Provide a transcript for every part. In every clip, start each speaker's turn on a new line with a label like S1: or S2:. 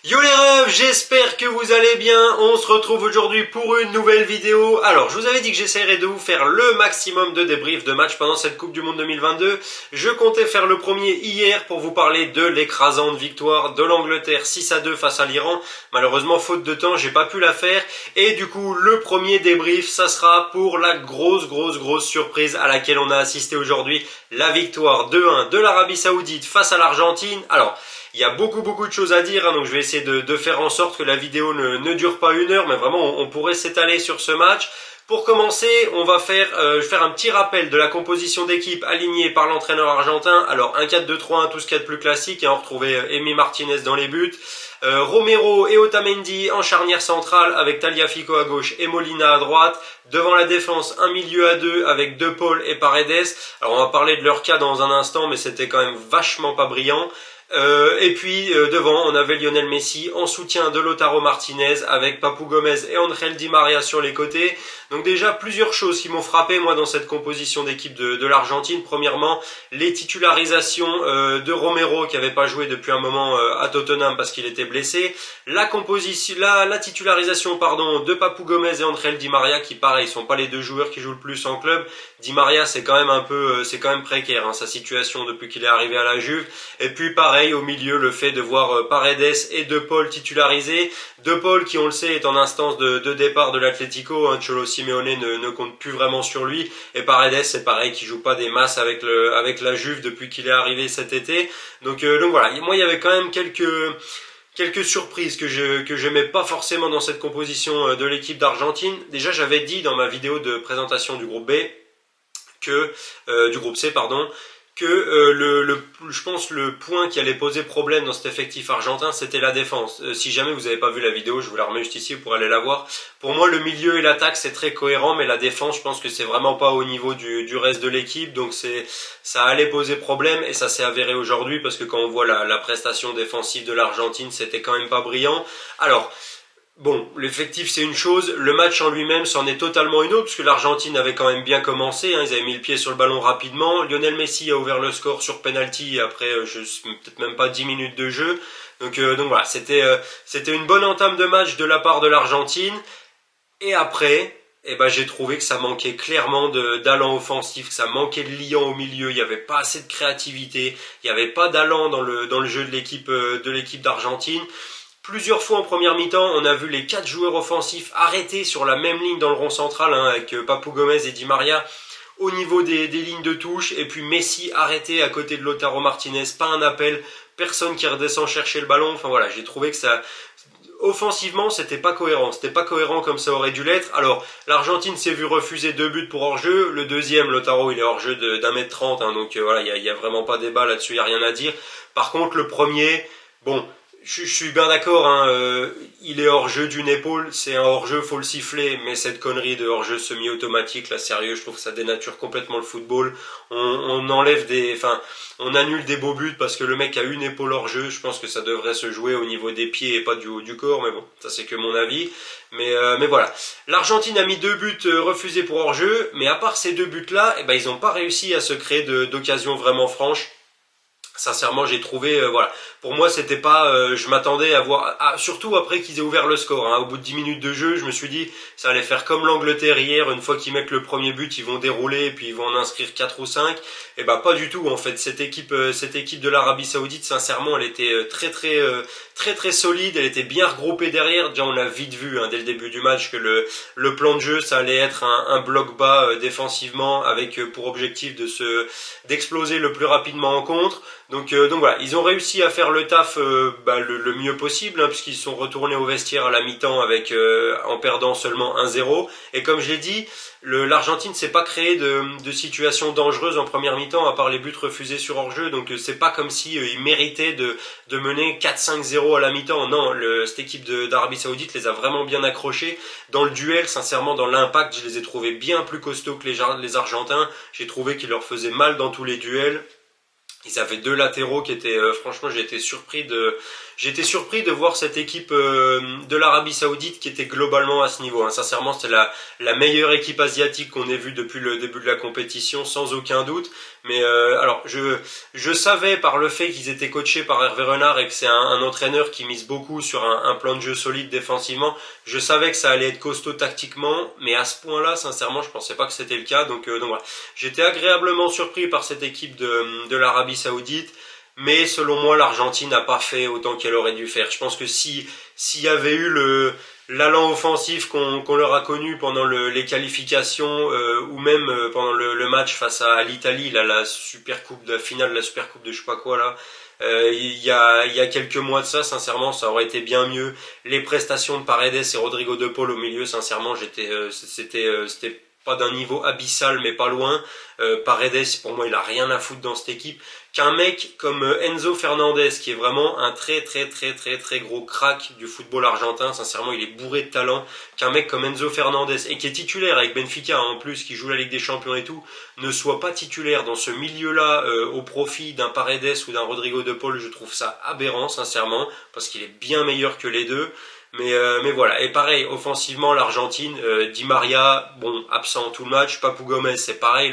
S1: Yo les refs, j'espère que vous allez bien. On se retrouve aujourd'hui pour une nouvelle vidéo. Alors, je vous avais dit que j'essaierais de vous faire le maximum de débriefs de matchs pendant cette Coupe du Monde 2022. Je comptais faire le premier hier pour vous parler de l'écrasante victoire de l'Angleterre 6-2 face à l'Iran. Malheureusement, faute de temps, j'ai pas pu la faire. Et du coup, le premier débrief, ça sera pour la grosse surprise à laquelle on a assisté aujourd'hui. La victoire 2-1 de l'Arabie Saoudite face à l'Argentine. Alors, il y a beaucoup de choses à dire, donc je vais essayer de faire en sorte que la vidéo ne dure pas une heure, mais vraiment on pourrait s'étaler sur ce match. Pour commencer, on va faire un petit rappel de la composition d'équipe alignée par l'entraîneur argentin. Alors un 4-2-3-1, tout ce qu'il y a de plus classique, on retrouvait Emi Martinez dans les buts, Romero et Otamendi en charnière centrale avec Tagliafico à gauche et Molina à droite. Devant la défense, un milieu à deux avec De Paul et Paredes. Alors on va parler de leur cas dans un instant, mais c'était quand même vachement pas brillant. Et puis devant on avait Lionel Messi en soutien de Lautaro Martinez avec Papu Gomez et Angel Di Maria sur les côtés. Donc déjà plusieurs choses qui m'ont frappé moi dans cette composition d'équipe de l'Argentine. Premièrement, les titularisations de Romero qui n'avait pas joué depuis un moment à Tottenham parce qu'il était blessé. La titularisation de Papu Gomez et Angel Di Maria qui pareil sont pas les deux joueurs qui jouent le plus en club. Di Maria c'est quand même précaire sa situation depuis qu'il est arrivé à la Juve. Et puis pareil au milieu le fait de voir Paredes et De Paul titularisés. De Paul qui on le sait est en instance de départ de l'Atlético. Cholo Simeone ne compte plus vraiment sur lui. Et Paredes c'est pareil qui joue pas des masses avec la Juve depuis qu'il est arrivé cet été. Donc voilà, moi il y avait quand même quelques surprises que j'aimais pas forcément dans cette composition de l'équipe d'Argentine. Déjà j'avais dit dans ma vidéo de présentation du groupe B du groupe C que je pense le point qui allait poser problème dans cet effectif argentin c'était la défense. Si jamais vous n'avez pas vu la vidéo, je vous la remets juste ici, vous pourrez aller la voir. Pour moi le milieu et l'attaque c'est très cohérent, mais la défense je pense que c'est vraiment pas au niveau du reste de l'équipe, donc ça allait poser problème et ça s'est avéré aujourd'hui parce que quand on voit la prestation défensive de l'Argentine c'était quand même pas brillant. Alors bon, l'effectif c'est une chose, le match en lui-même c'en est totalement une autre, parce que l'Argentine avait quand même bien commencé, ils avaient mis le pied sur le ballon rapidement, Lionel Messi a ouvert le score sur penalty après peut-être même pas 10 minutes de jeu, donc voilà, c'était une bonne entame de match de la part de l'Argentine, et après, j'ai trouvé que ça manquait clairement d'allant offensif, que ça manquait de liant au milieu, il n'y avait pas assez de créativité, il n'y avait pas d'allant dans le jeu de l'équipe d'Argentine. Plusieurs fois en première mi-temps, on a vu les 4 joueurs offensifs arrêtés sur la même ligne dans le rond central, avec Papu Gomez et Di Maria au niveau des lignes de touche, et puis Messi arrêté à côté de Lautaro Martinez, pas un appel, personne qui redescend chercher le ballon. Enfin voilà, j'ai trouvé que ça, offensivement, c'était pas cohérent comme ça aurait dû l'être. Alors, l'Argentine s'est vue refuser 2 buts pour hors-jeu. Le deuxième, Lautaro, il est hors-jeu d'1m30, donc voilà, il y a vraiment pas débat là-dessus, il y a rien à dire. Par contre, le premier, bon, je suis bien d'accord, il est hors-jeu d'une épaule, c'est un hors-jeu, faut le siffler, mais cette connerie de hors-jeu semi-automatique, là, sérieux, je trouve que ça dénature complètement le football. On annule des beaux buts parce que le mec a une épaule hors-jeu, je pense que ça devrait se jouer au niveau des pieds et pas du haut du corps, mais bon, ça c'est que mon avis. Mais voilà. L'Argentine a mis 2 buts refusés pour hors-jeu, mais à part ces 2 buts-là, ils n'ont pas réussi à se créer d'occasions vraiment franches. Sincèrement, j'ai trouvé, voilà, pour moi c'était pas, je m'attendais à voir, surtout après qu'ils aient ouvert le score, au bout de 10 minutes de jeu, je me suis dit ça allait faire comme l'Angleterre hier, une fois qu'ils mettent le premier but, ils vont dérouler et puis ils vont en inscrire 4 ou 5. Et pas du tout en fait, cette équipe de l'Arabie Saoudite, sincèrement, elle était très solide, elle était bien regroupée derrière. Déjà on l'a vite vu dès le début du match que le plan de jeu ça allait être un bloc bas défensivement avec pour objectif d'exploser le plus rapidement en contre. Donc voilà, ils ont réussi à faire le taf le mieux possible, puisqu'ils sont retournés au vestiaire à la mi-temps en perdant seulement 1-0. Et comme je l'ai dit, l'Argentine s'est pas créé de situations dangereuses en première mi-temps, à part les buts refusés sur hors-jeu. Donc c'est pas comme si ils méritaient de mener 4-5-0 à la mi-temps. Non, cette équipe d'Arabie Saoudite les a vraiment bien accrochés. Dans le duel, sincèrement, dans l'impact, je les ai trouvés bien plus costauds que les Argentins. J'ai trouvé qu'ils leur faisaient mal dans tous les duels. Ils avaient 2 latéraux qui étaient, franchement, j'ai été surpris j'étais surpris de voir cette équipe de l'Arabie Saoudite qui était globalement à ce niveau. Hein. Sincèrement, c'était la meilleure équipe asiatique qu'on ait vue depuis le début de la compétition, sans aucun doute. Mais alors, je savais par le fait qu'ils étaient coachés par Hervé Renard et que c'est un entraîneur qui mise beaucoup sur un plan de jeu solide défensivement, je savais que ça allait être costaud tactiquement, mais à ce point-là, sincèrement, je pensais pas que c'était le cas. Donc voilà, j'étais agréablement surpris par cette équipe de l'Arabie Saoudite. Mais selon moi, l'Argentine n'a pas fait autant qu'elle aurait dû faire. Je pense que s'il y avait eu l'allant offensif qu'on leur a connu pendant les qualifications ou même pendant le match face à l'Italie, là, la super coupe de finale, la super coupe de je sais pas quoi là, il y a quelques mois de ça, sincèrement, ça aurait été bien mieux. Les prestations de Paredes et Rodrigo de Paul au milieu, sincèrement, c'était pas d'un niveau abyssal, mais pas loin. Paredes, pour moi, il a rien à foutre dans cette équipe. Qu'un mec comme Enzo Fernandez, qui est vraiment un très très très très très gros crack du football argentin, sincèrement, il est bourré de talent. Qu'un mec comme Enzo Fernandez, et qui est titulaire avec Benfica en plus, qui joue la Ligue des Champions et tout, ne soit pas titulaire dans ce milieu-là au profit d'un Paredes ou d'un Rodrigo de Paul, je trouve ça aberrant, sincèrement, parce qu'il est bien meilleur que les deux. Mais voilà, et pareil, offensivement, l'Argentine, Di Maria, bon, absent tout le match, Papu Gomez, c'est pareil,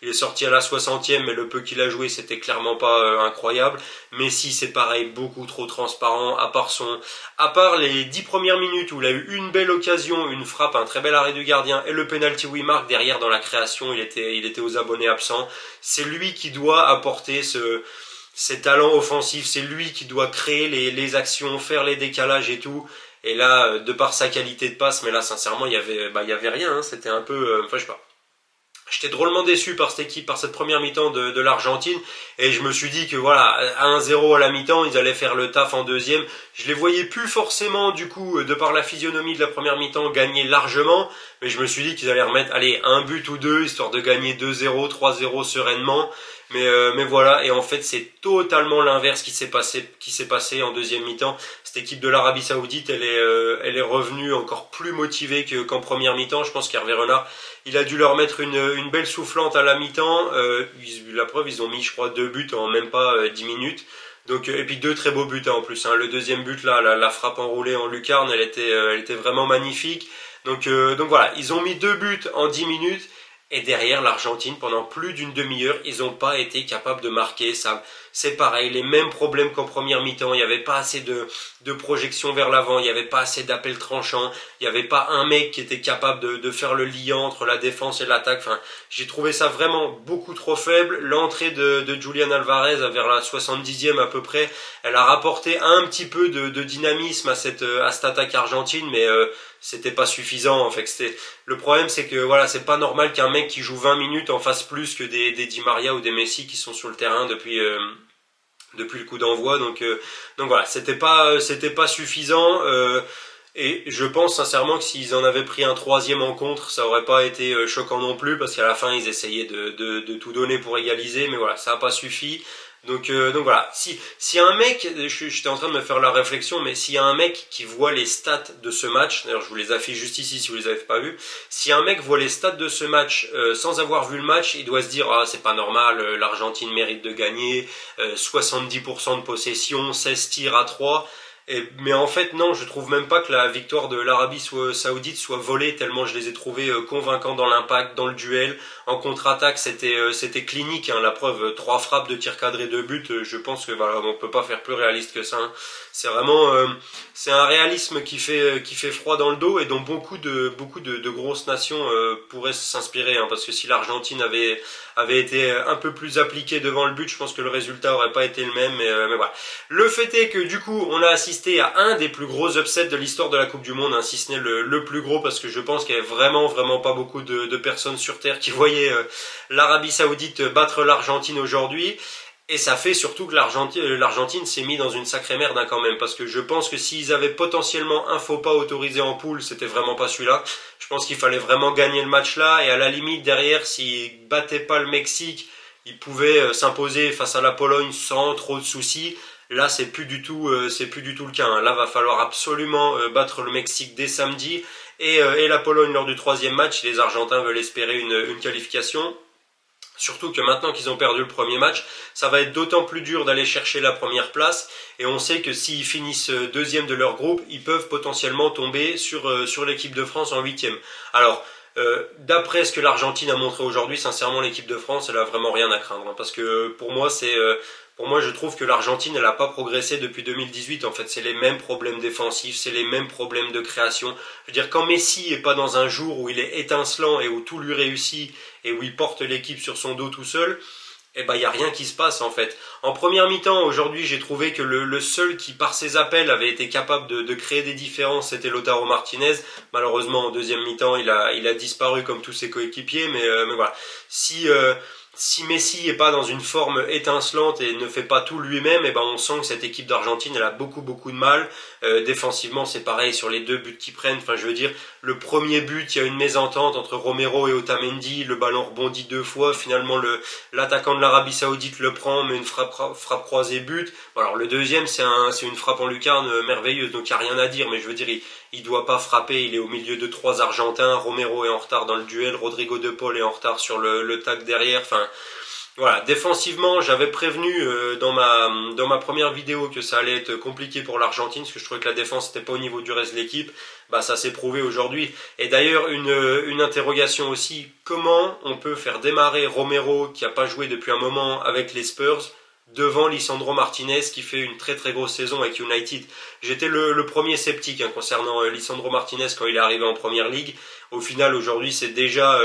S1: il est sorti à la 60e, mais le peu qu'il a joué, c'était clairement pas incroyable. Messi, c'est pareil, beaucoup trop transparent, à part les 10 premières minutes où il a eu une belle occasion, une frappe, un très bel arrêt du gardien, et le penalty où il marque, derrière dans la création, il était aux abonnés absents. C'est lui qui doit apporter ses talents offensifs, c'est lui qui doit créer les actions, faire les décalages et tout. Et là, de par sa qualité de passe, mais là, sincèrement, il y avait rien. Hein, c'était un peu, enfin, je sais pas. J'étais drôlement déçu par cette équipe, par cette première mi-temps de l'Argentine, et je me suis dit que voilà, à 1-0 à la mi-temps, ils allaient faire le taf en deuxième. Je les voyais plus forcément, du coup, de par la physionomie de la première mi-temps, gagner largement, mais je me suis dit qu'ils allaient remettre, allez, un but ou deux, histoire de gagner 2-0, 3-0 sereinement. Mais voilà, et en fait c'est totalement l'inverse qui s'est passé en deuxième mi-temps. Cette équipe de l'Arabie Saoudite, elle est revenue encore plus motivée qu'en première mi-temps. Je pense qu'Hervé Renard, il a dû leur mettre une belle soufflante à la mi-temps. La preuve, ils ont mis, je crois, 2 buts en même pas 10 minutes. Donc, et puis 2 très beaux buts hein, en plus. Hein. Le deuxième but là, la frappe enroulée en lucarne, elle était vraiment magnifique. Donc voilà, ils ont mis 2 buts en 10 minutes. Et derrière, l'Argentine, pendant plus d'une demi-heure, ils n'ont pas été capables de marquer. Ça, c'est pareil, les mêmes problèmes qu'en première mi-temps. Il n'y avait pas assez de projection vers l'avant, il n'y avait pas assez d'appels tranchants, il n'y avait pas un mec qui était capable de faire le lien entre la défense et l'attaque. Enfin, j'ai trouvé ça vraiment beaucoup trop faible. L'entrée de Julian Alvarez vers la 70e à peu près, elle a rapporté un petit peu de dynamisme à cette attaque argentine, mais c'était pas suffisant en fait. Le problème c'est que voilà, c'est pas normal qu'un mec qui joue 20 minutes en fasse plus que des Di Maria ou des Messi qui sont sur le terrain depuis le coup d'envoi. Donc voilà, c'était pas suffisant. Et je pense sincèrement que s'ils en avaient pris un troisième en contre, ça aurait pas été choquant non plus, parce qu'à la fin ils essayaient de tout donner pour égaliser, mais voilà, ça a pas suffi. Donc voilà, si un mec, j'étais en train de me faire la réflexion, mais s'il y a un mec qui voit les stats de ce match, d'ailleurs je vous les affiche juste ici si vous les avez pas vus, si un mec voit les stats de ce match sans avoir vu le match, il doit se dire ah c'est pas normal, l'Argentine mérite de gagner, 70% de possession, 16 tirs à 3. Mais en fait non, je trouve même pas que la victoire de l'Arabie Saoudite soit volée, tellement je les ai trouvés convaincants dans l'impact, dans le duel. En contre-attaque c'était clinique, hein, la preuve, 3 frappes de tir cadré, 2 buts, je pense que voilà, on peut pas faire plus réaliste que ça. Hein. C'est vraiment c'est un réalisme qui fait froid dans le dos, et dont beaucoup de grosses nations pourraient s'inspirer, hein, parce que si l'Argentine avait été un peu plus appliquée devant le but, je pense que le résultat aurait pas été le même, mais voilà. Le fait est que du coup on a assisté à un des plus gros upsets de l'histoire de la Coupe du Monde, hein, si ce n'est le plus gros, parce que je pense qu'il y avait vraiment pas beaucoup de personnes sur Terre qui voyaient l'Arabie Saoudite battre l'Argentine aujourd'hui. Et ça fait surtout que l'Argentine s'est mis dans une sacrée merde hein, quand même, parce que je pense que s'ils avaient potentiellement un faux pas autorisé en poule, c'était vraiment pas celui-là. Je pense qu'il fallait vraiment gagner le match là, et à la limite derrière, s'ils battaient pas le Mexique, ils pouvaient s'imposer face à la Pologne sans trop de soucis. Là, c'est plus du tout le cas. Hein. Là, va falloir absolument battre le Mexique dès samedi et la Pologne lors du troisième match. Si les Argentins veulent espérer une qualification. Surtout que maintenant qu'ils ont perdu le premier match, ça va être d'autant plus dur d'aller chercher la première place. Et on sait que s'ils finissent deuxième de leur groupe, ils peuvent potentiellement tomber sur l'équipe de France en huitième. Alors, d'après ce que l'Argentine a montré aujourd'hui, sincèrement, l'équipe de France, elle a vraiment rien à craindre. Hein, parce que pour moi, pour moi, je trouve que l'Argentine, elle n'a pas progressé depuis 2018. En fait, c'est les mêmes problèmes défensifs, c'est les mêmes problèmes de création. Je veux dire, quand Messi est pas dans un jour où il est étincelant et où tout lui réussit et où il porte l'équipe sur son dos tout seul, eh ben, il n'y a rien qui se passe en fait. En première mi-temps, aujourd'hui, j'ai trouvé que le seul qui, par ses appels, avait été capable de créer des différences, c'était Lautaro Martinez. Malheureusement, en deuxième mi-temps, il a disparu comme tous ses coéquipiers, mais voilà. Si Messi est pas dans une forme étincelante et ne fait pas tout lui-même, eh ben on sent que cette équipe d'Argentine elle a beaucoup de mal. Défensivement c'est pareil sur les deux buts qu'ils prennent. Enfin je veux dire le premier but il y a une mésentente entre Romero et Otamendi, le ballon rebondit deux fois. Finalement l'attaquant de l'Arabie Saoudite le prend mais une frappe croisée but. Bon, alors le deuxième c'est une frappe en lucarne merveilleuse donc il y a rien à dire mais je veux dire il doit pas frapper, il est au milieu de trois Argentins, Romero est en retard dans le duel, Rodrigo de Paul est en retard sur le tac derrière, enfin voilà, défensivement j'avais prévenu dans ma première vidéo que ça allait être compliqué pour l'Argentine, parce que je trouvais que la défense n'était pas au niveau du reste de l'équipe, bah ça s'est prouvé aujourd'hui, et d'ailleurs une interrogation aussi, comment on peut faire démarrer Romero qui n'a pas joué depuis un moment avec les Spurs, devant Lisandro Martinez qui fait une très grosse saison avec United. J'étais le premier sceptique concernant Lisandro Martinez quand il est arrivé en première ligue. Au final aujourd'hui c'est déjà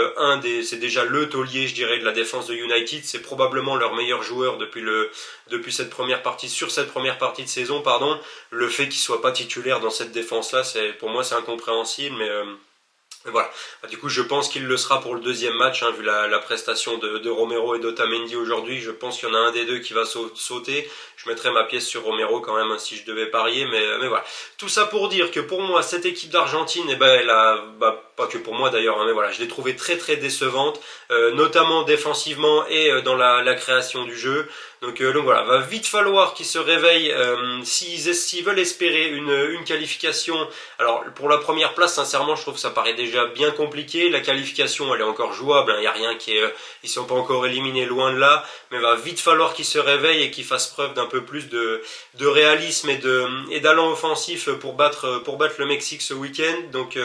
S1: c'est déjà le taulier je dirais de la défense de United. C'est probablement leur meilleur joueur depuis cette première partie de saison pardon. Le fait qu'il soit pas titulaire dans cette défense là pour moi c'est incompréhensible mais voilà. Du coup, je pense qu'il le sera pour le deuxième match, hein, vu la prestation de Romero et d'Otamendi aujourd'hui. Je pense qu'il y en a un des deux qui va sauter. Je mettrai ma pièce sur Romero quand même, hein, si je devais parier, mais voilà. Tout ça pour dire que pour moi, cette équipe d'Argentine, eh ben, elle a, pas que pour moi d'ailleurs, hein, mais voilà, je l'ai trouvée très décevante, notamment défensivement et dans la création du jeu. Donc voilà, va vite falloir qu'ils se réveillent s'ils veulent espérer une qualification. Alors pour la première place, sincèrement, je trouve que ça paraît déjà bien compliqué. La qualification, elle est encore jouable. Il n'y a rien ils sont pas encore éliminés, loin de là. Mais va vite falloir qu'ils se réveillent et qu'ils fassent preuve d'un peu plus de réalisme et d'allant offensif pour battre le Mexique ce week-end. Donc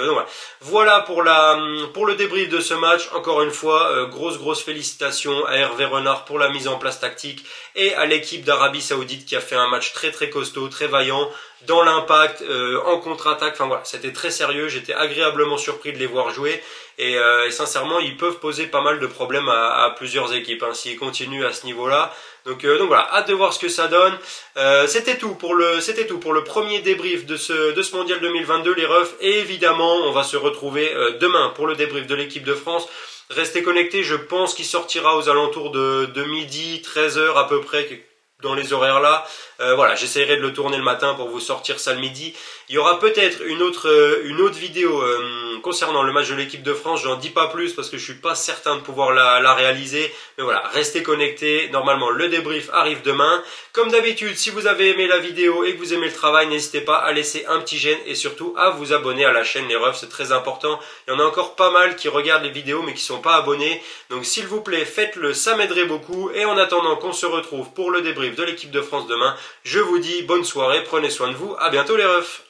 S1: voilà pour le débrief de ce match. Encore une fois, grosse félicitations à Hervé Renard pour la mise en place tactique et à l'équipe d'Arabie Saoudite qui a fait un match très costaud, très vaillant, dans l'impact, en contre-attaque, enfin voilà, c'était très sérieux, j'étais agréablement surpris de les voir jouer, et sincèrement, ils peuvent poser pas mal de problèmes à plusieurs équipes, hein, s'ils continuent à ce niveau-là. Donc voilà, hâte de voir ce que ça donne. C'était tout pour le premier débrief de ce mondial 2022, les refs, et évidemment, on va se retrouver demain pour le débrief de l'équipe de France. Restez connectés, je pense qu'il sortira aux alentours de midi, 13h à peu près, dans les horaires là. Voilà, j'essaierai de le tourner le matin pour vous sortir ça le midi. Il y aura peut-être une autre vidéo concernant le match de l'équipe de France. J'en dis pas plus parce que je suis pas certain de pouvoir la réaliser. Mais voilà, restez connectés. Normalement, le débrief arrive demain. Comme d'habitude, si vous avez aimé la vidéo et que vous aimez le travail, n'hésitez pas à laisser un petit j'aime et surtout à vous abonner à la chaîne Les Refs. C'est très important. Il y en a encore pas mal qui regardent les vidéos mais qui sont pas abonnés. Donc s'il vous plaît, faites-le, ça m'aiderait beaucoup. Et en attendant qu'on se retrouve pour le débrief de l'équipe de France demain, je vous dis bonne soirée, prenez soin de vous, à bientôt les refs.